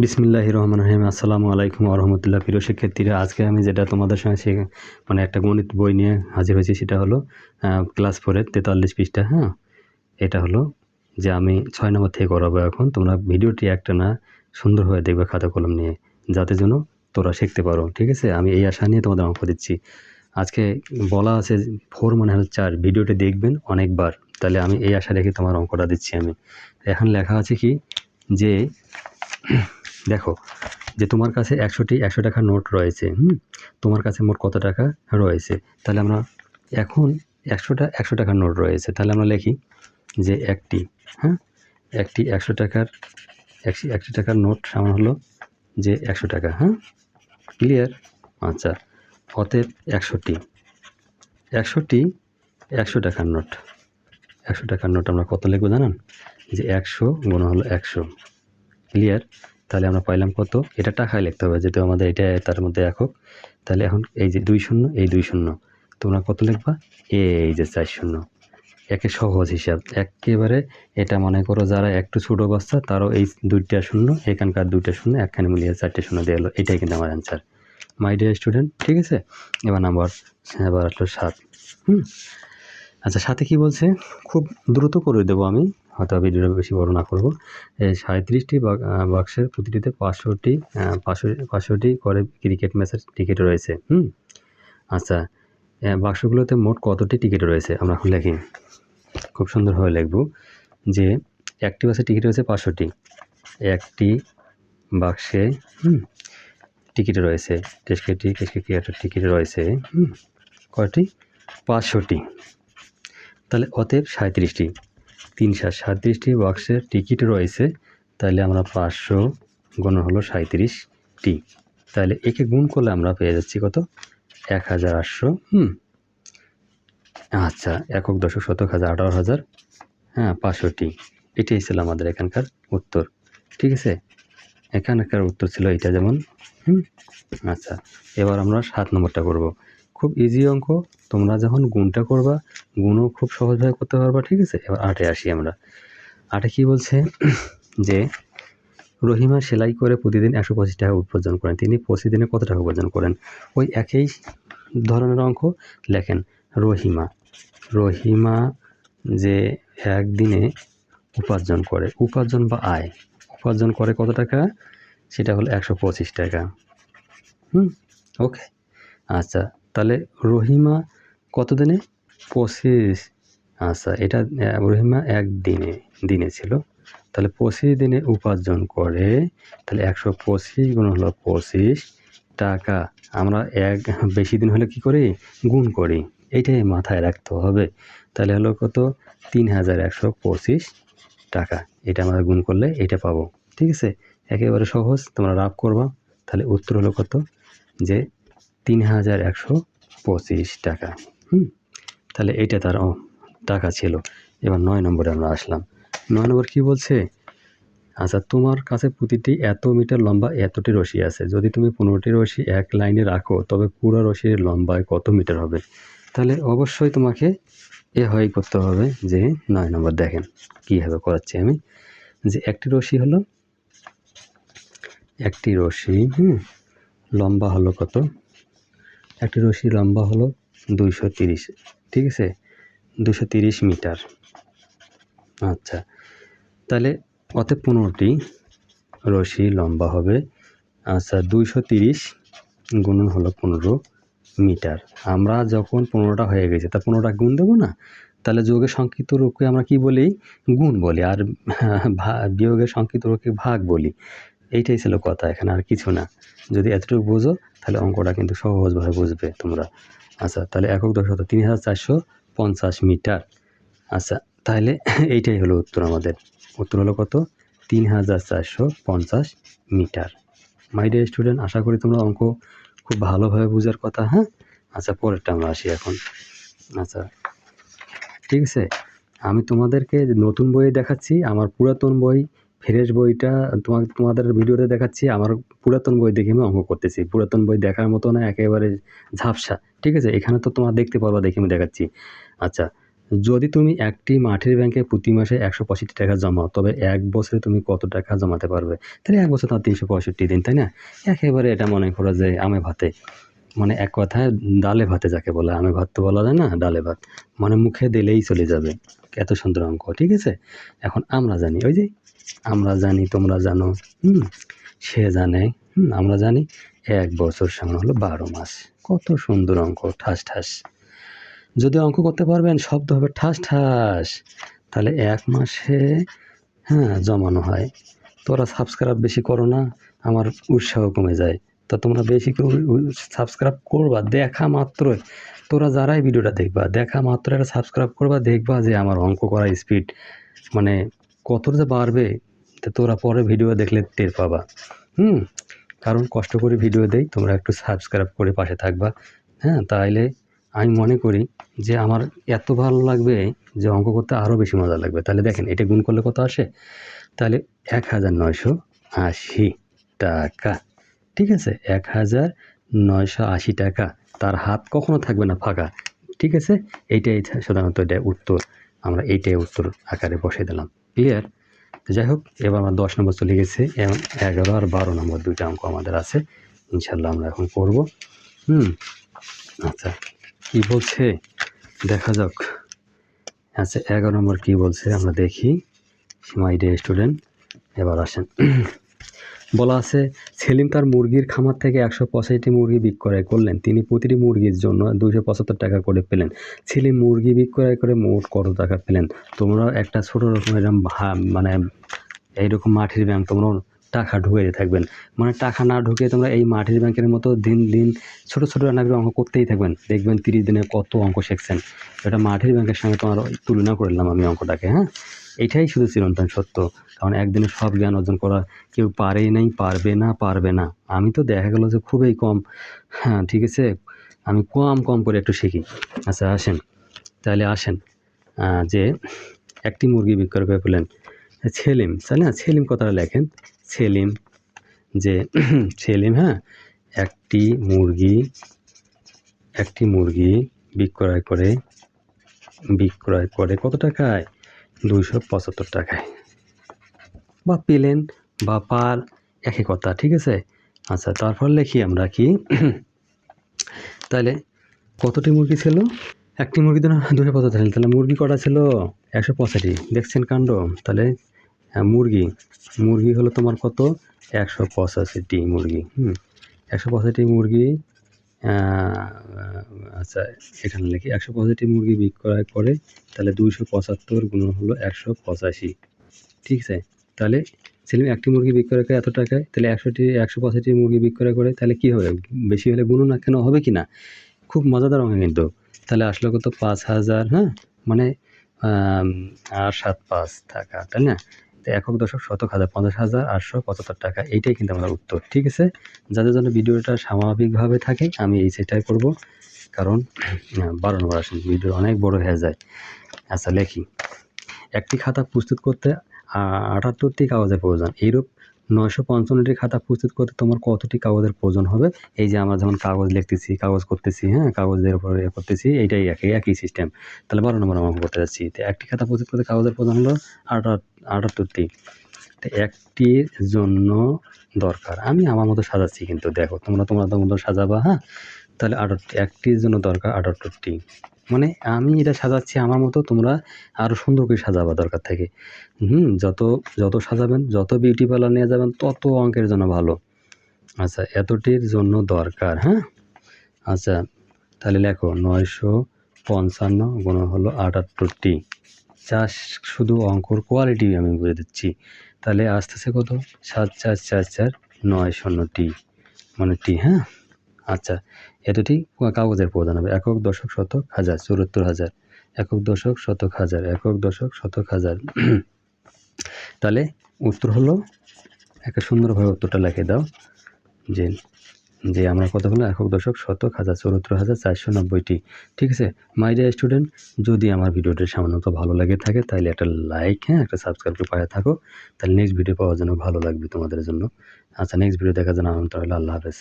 বিসমিল্লাহির রহমানির রহিম। আসসালামু আলাইকুম ওয়া রাহমাতুল্লাহ। প্রিয় শিক্ষার্থীরা, আজকে আমি যেটা তোমাদের সঙ্গে মানে একটা গণিত বই নিয়ে হাজির হয়েছি, সেটা হলো ক্লাস 4 এর 43 পৃষ্ঠা। হ্যাঁ, এটা হলো যে আমি 6 নম্বর থেকে করাবো এখন। তোমরা ভিডিওটি একটানা সুন্দরভাবে দেখবে খাতা কলম নিয়ে, যাতে যেন তোরা শিখতে পারো। ঠিক আছে? আমি এই আশা নিয়ে তোমাদের অঙ্ক দিচ্ছি। আজকে বলা আছে 4 মানে হলো 4। ভিডিওটি দেখবেন অনেকবার, তাহলে আমি এই আশা রেখে তোমার অঙ্কটা দিচ্ছি আমি। এখন লেখা আছে কি যে দেখো যে তোমার কাছে 100 টাকার নোট রয়েছে। তোমার কাছে মোট কত টাকা রয়েছে? তাহলে আমরা এখন 100 টাকার নোট রয়েছে, তাহলে আমরা লিখি যে একটি একটি 100 টাকার নোট সমান হলো যে 100 টাকা। ক্লিয়ার? আচ্ছা, অতএব 100টি 100 টাকার নোট। 100 টাকার নোট আমরা কত লিখবো জানেন? যে 100 গুণ হলো 100। ক্লিয়ার? তাহলে আমরা পাইলাম কত? এটা টাকায় লিখতে হবে, যেহেতু আমাদের এটা তার মধ্যে একক। তাহলে এখন এই যে 2 শূন্য, এই 2 শূন্য, তোমরা কত লিখবা? এই যে 4 শূন্য। একে সহজ হিসাব একেবারে। এটা মনে করো যারা একটু ছোটো বাচ্চা, তারও এই 2টা শূন্য, এখানকার 2টা শূন্য একখানে মিলিয়ে 4টে শূন্য দিয়ে এলো। এটাই কিন্তু আমার অ্যান্সার, মাই ডিয়ার স্টুডেন্ট। ঠিক আছে? এবার আসলো 7। আচ্ছা, সাথে কি বলছে? খুব দ্রুত করে দেবো আমি, হয়তো ভিডিওটা বেশি বড় না করবো। 37টি বাক্সের প্রতিটিতে 500টি করে ক্রিকেট ম্যাচের টিকিট রয়েছে। আচ্ছা, বাক্সগুলোতে মোট কতটি টিকিট রয়েছে? আমরা এখন লিখি, খুব সুন্দরভাবে লিখব যে একটি বাসে টিকিট রয়েছে 500টি। একটি বাক্সে টিকিট রয়েছে টিকিট রয়েছে কয়টি? 500টি। তাহলে অতএব 37টি। 37টি বাক্সের টিকিট রয়েছে, তাহলে আমরা 500 গুণ হলো 37টি। তাহলে একে গুণ করলে আমরা পেয়ে যাচ্ছি কত? 1800। আচ্ছা, একক দশক শতক হাজার 18,000 500টি। এটাই ছিল আমাদের এখানকার উত্তর। ঠিক আছে? এখানকার উত্তর ছিল এটা, যেমন। আচ্ছা, এবার আমরা 7 নম্বরটা করব। খুব ইজি অঙ্ক। তোমরা যখন গুণটা করবা, গুণও খুব সহজভাবে করতে পারবা। ঠিক আছে? এবার 8-এ আসি আমরা। 8-এ কী বলছে? যে রহিমা সেলাই করে প্রতিদিন 125 টাকা উপার্জন করেন। তিনি প্রতিদিনে কত টাকা উপার্জন করেন? ওই একই ধরনের অঙ্ক লেখেন। রহিমা যে একদিনে উপার্জন বা আয় উপার্জন করে কত টাকা? সেটা হলো 125 টাকা। ওকে। আচ্ছা, তাহলে রহিমা কত দিনে? 25। আচ্ছা, এটা রহিমা দিনে ছিল, তাহলে 25 দিনে উপার্জন করে। তাহলে 125 গুণ হলো 25 টাকা। আমরা বেশি দিন হলে কি করি? গুণ করি। এইটাই মাথায় রাখতে হবে। তাহলে হলো কত? 3125 টাকা। এটা আমরা গুণ করলে এটা পাবো। ঠিক আছে? একেবারে সহজ, তোমরা রাফ করবা। তাহলে উত্তর হলো কত? যে 3125 টাকা। তাহলে এইটা তার টাকা ছিল। এবার 9 নম্বরে আমরা আসলাম। 9 নম্বর কী বলছে? আচ্ছা, তোমার কাছে প্রতিটি এত মিটার লম্বা এতটি রশি আছে। যদি তুমি 15টি রশি এক লাইনে রাখো, তবে পুরো রশির লম্বায় কত মিটার হবে? তাহলে অবশ্যই তোমাকে করতে হবে যে 9 নম্বর দেখেন কীভাবে করাচ্ছি আমি। যে একটি রশি লম্বা হলো কত? একটি রশি লম্বা হলো 230। ঠিক আছে? 230 মিটার। আচ্ছা, তাহলে অতএব 15টি রশি লম্বা হবে। আচ্ছা, 230 গুণন হলো 15 মিটার। আমরা যখন 15টা হয়ে গেছে, তা 15টা গুণ দেবো না? তাহলে যোগের সংক্ষিপ্ত রূপকে আমরা কি বলি? গুণ বলি। আর বিয়োগের সংক্ষিপ্ত রূপকে ভাগ বলি। এইটাই ছিল কথা, এখানে আর কিছু না। যদি এতটুকু বোঝো, তাহলে অঙ্কটা কিন্তু সহজভাবে বুঝবে তোমরা। আচ্ছা, তাহলে একক দশক 3450 মিটার। আচ্ছা, তাহলে এইটাই হলো উত্তর আমাদের। উত্তর হলো কত? 3450 মিটার। মাই ডিয়ার স্টুডেন্ট, আশা করি তোমরা অঙ্ক খুব ভালোভাবে বোঝার কথা। আচ্ছা, পরেরটা আমরা আসি এখন। আচ্ছা, ঠিক আছে? আমি তোমাদেরকে নতুন বই দেখাচ্ছি, আমার পুরাতন বই ফ্রেশ বইটা তোমাদের ভিডিওতে দেখাচ্ছি। আমার পুরাতন বই দেখে আমি অঙ্ক করতেছি। পুরাতন বই দেখার মতো না, একেবারে ঝাপসা। ঠিক আছে? এখানে তো তোমরা দেখতে পারবা, দেখে আমি দেখাচ্ছি। আচ্ছা, যদি তুমি একটি মাটির ব্যাংকে প্রতি মাসে 165 টাকা জমাও, তবে 1 বছরে তুমি কত টাকা জমাতে পারবে? তাহলে 1 বছর তোমার 365 দিন, তাই না? একেবারে এটা মনে করো যে আমে ভাতে, মানে এক কথায় ডালে ভাতে যাকে বলে, আমে ভাত তো বলা যায় না, ডালে ভাত, মানে মুখে দিলেই চলে যাবে। এত সুন্দর অঙ্ক, ঠিক আছে? এখন আমরা জানি, ওই যে আমরা জানি, তোমরা জানো, সে জানে, আমরা জানি 1 বছর সমান হলো 12 মাস। কত সুন্দর অঙ্ক, ঠাস ঠাস। যদি অঙ্ক করতে পারবেন শব্দ হবে ঠাস ঠাস। তাহলে 1 মাসে জমানো হয়। তোরা সাবস্ক্রাইব বেশি করো না, আমার উৎসাহ কমে যায়। তো তোমরা বেশি করে সাবস্ক্রাইব করবা, দেখা মাত্রই, তোরা যারাই ভিডিওটা দেখবা, দেখা মাত্র একটা সাবস্ক্রাইব করবা, দেখবা যে আমার অঙ্ক করার স্পিড মানে কত যে বাড়বে, তো তোরা পরে ভিডিও দেখলে টের পাবা। কারণ কষ্ট করে ভিডিও দেই, তোমরা একটু সাবস্ক্রাইব করে পাশে থাকবা। তাইলে আমি মনে করি যে আমার এত ভালো লাগবে যে অঙ্ক করতে আরও বেশি মজা লাগবে। তাহলে দেখেন এটা গুণ করলে কত আসে? তাহলে 1980 টাকা, ঠিক আছে? 1980 টাকা। তার হাত কখনো থাকবে না ফাঁকা, ঠিক আছে? এইটাই সাধারণত এটা উত্তর, আমরা এইটাই উত্তর আকারে বসিয়ে দিলাম। ক্লিয়ার? যাই হোক, এবার আমরা 10 নম্বর চলে গেছে এবং 11 আর 12 নম্বর 2টা অঙ্ক আমাদের আছে। ইনশাল্লাহ আমরা এখন করব। আচ্ছা, কি বলছে দেখা যাক। আচ্ছা, 11 নম্বর কি বলছে আমরা দেখি। মাই ডিয়ার স্টুডেন্ট, এবার আসেন। বলা আছে, সেলিম তার মুরগির খামার থেকে 185টি মুরগি বিক্রয় করলেন। তিনি প্রতিটি মুরগির জন্য 275 টাকা করে পেলেন। সেলিম মুরগি বিক্রয় করে মোট কত টাকা পেলেন? তোমরা একটা ছোটো রকম এরকম মানে এইরকম মাটির ব্যাংক তোমরা টাকা ঢুকিয়ে থাকবেন, মানে টাকা না ঢুকিয়ে তোমরা এই মাটির ব্যাংকের মতো দিন দিন ছোটো ছোটো রান্নাগুলো অঙ্ক করতেই থাকবেন, দেখবেন 30 দিনে কত অঙ্ক শিখছেন। এটা মাটির ব্যাংকের সঙ্গে তোমার তুলনা করলাম আমি অঙ্কটাকে। এটাই শুধু চিরন্তন সত্য, কারণ একদিনে সব জ্ঞান অর্জন করা কেউ পারেই নাই, পারবে না। আমি তো দেখা গেল যে খুবই কম, ঠিক আছে, আমি কম করে একটু শিখি। আচ্ছা আসেন, তাহলে আসেন যে একটি মুরগি বিক্রয় করে পেলেন সেলিম, তাই না? সেলিম কথাটা লেখেন, সেলিম যে সেলিম একটি মুরগি বিক্রয় করে কত টাকায়? 275 টাকায়। বা পেলেন বা পার একই কথা, ঠিক আছে? আচ্ছা, তারপর লিখি আমরা কি, তাহলে কতটি মুরগি ছিল? একটি মুরগি তো 275, তাহলে মুরগি কটা ছিল? 185। দেখছেন কাণ্ড? তাহলে মুরগি হলো তোমার কত? 185টি মুরগি। 185টি মুরগি। আচ্ছা, এখানে লিখি 185টি মুরগি বিক্রয় করে, তাহলে 275 গুণ হলো 185, ঠিক আছে? তাহলে সেলিম একটি মুরগি বিক্রয় করে এত টাকায়, তাহলে 185টি মুরগি বিক্রয় করে, তাহলে কী হবে? বেশি হলে গুণ না কেন, হবে কি না? খুব মজাদার অঙ্ক কিন্তু। তাহলে আসলে কত? 5000, মানে 8 7 5 টাকা, তাই না? তো একক দশক শতক হাজার 50,875 টাকা, এইটাই কিন্তু আমার উত্তর, ঠিক আছে? যাদের জন্য ভিডিওটা স্বাভাবিকভাবে থাকে আমি এই সেটাই করব, কারণ 12 নম্বর আসেন, ভিডিও অনেক বড় হয়ে যায়। আচ্ছা লেখি, একটি খাতা প্রস্তুত করতে 78টি কাগজের প্রয়োজন। এইরূপ 955টি খাতা প্রস্তুত করতে তোমার কতটি কাগজের প্রয়োজন হবে? এই যে আমরা যেমন কাগজ লিখতেছি, কাগজ করতেছি, কাগজের উপরে করতেছি, এইটাই একই সিস্টেম। তাহলে 12 নম্বর আমরা করতে যাচ্ছি। তো একটি খাতা প্রস্তুত করতে কাগজের প্রয়োজন হলো 78টি। তো একটির জন্য দরকার, আমি আমার মতো সাজাচ্ছি কিন্তু, দেখো তোমরা তোমাদের মতো সাজাবা। তাহলে একটির জন্য দরকার 78টি, মানে আমি এটা সাজাচ্ছি আমার মতো, তোমরা আরও সুন্দর করে সাজাবা দরকার থেকে। যত সাজাবেন, যত বিউটি পার্লার নিয়ে যাবেন, তত অঙ্কের জন্য ভালো। আচ্ছা, এতটির জন্য দরকার। আচ্ছা, তাহলে লেখো 955 গুণ হলো 78টি। শুধু অঙ্কর কোয়ালিটি আমি বলে দিচ্ছি। তাহলে আসতেছে কত? 74449 মানে টি। আচ্ছা, এতটি কাগজের প্রয়োজন হবে। একক দশক শতক হাজার 74,000, একক দশক শতক হাজার, একক দশক শতক হাজার। তাহলে উত্তর হলো, একটা সুন্দরভাবে উত্তরটা লিখে দাও যে আমরা কত হলো? একক দশক শতক হাজার 74,490টি, ঠিক আছে? মাই ডিয়ার স্টুডেন্ট, যদি আমার ভিডিওটি সামান্যত ভালো লাগে থাকে তাহলে একটা লাইক, একটা সাবস্ক্রাইব করে পাশে থাকো, তাহলে নেক্সট ভিডিও পাওয়ার জন্য ভালো লাগবে তোমাদের জন্য। আচ্ছা, নেক্সট ভিডিও দেখার জন্য আমন্ত্রণ রইল। আল্লাহ হাফেজ।